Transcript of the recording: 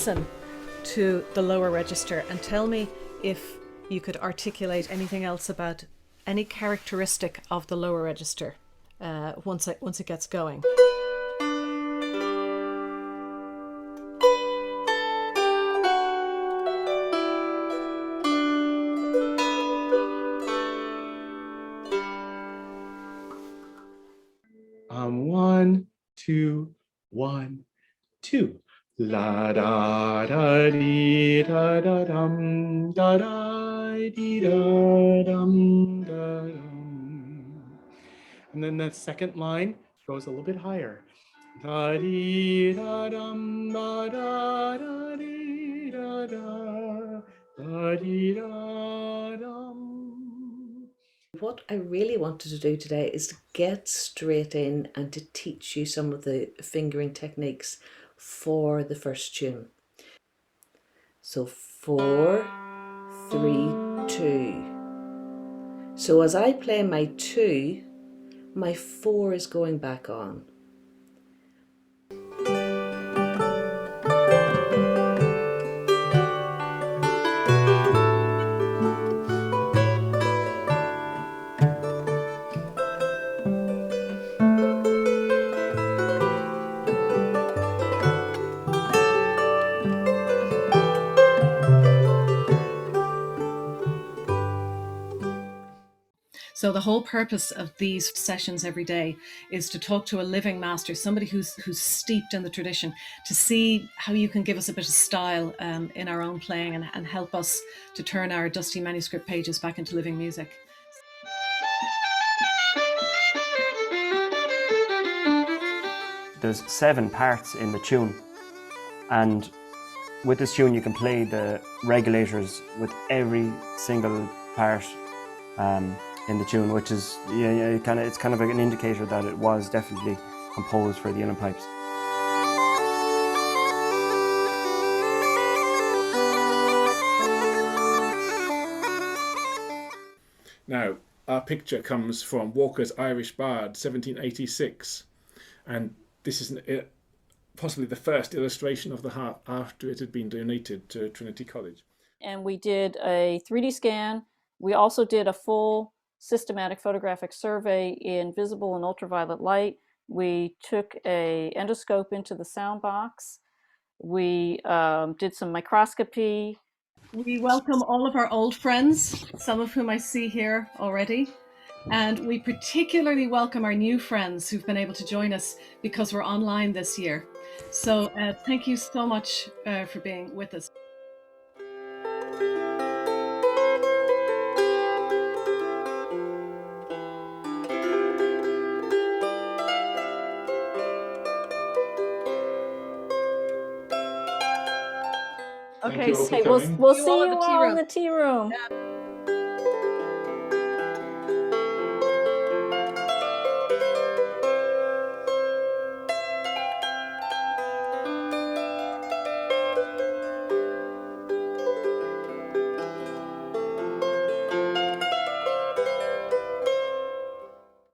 listen to the lower register and tell me if you could articulate anything else about any characteristic of the lower register once it gets going. One, two, 1, 2. La da da dee da da dum da da dee da dum da dum. And then the second line goes a little bit higher. Da dee da dum da da dee da da dee da dum. What I really wanted to do today is to get straight in and to teach you some of the fingering techniques for the first tune. So 4, 3, 2. So as I play my 2, my 4 is going back on. So the whole purpose of these sessions every day is to talk to a living master, somebody who's steeped in the tradition, to see how you can give us a bit of style in our own playing and help us to turn our dusty manuscript pages back into living music. There's 7 parts in the tune, and with this tune you can play the regulators with every single part in the tune, which is it's kind of an indicator that it was definitely composed for the uilleann pipes. Now, our picture comes from Walker's Irish Bard, 1786, and this is possibly the first illustration of the harp after it had been donated to Trinity College. And we did a 3D scan. We also did a full systematic photographic survey in visible and ultraviolet light. We took an endoscope into the sound box. We did some microscopy. We welcome all of our old friends, some of whom I see here already. And we particularly welcome our new friends who've been able to join us because we're online this year. So thank you so much for being with us. Okay, we'll see you all in the tea room.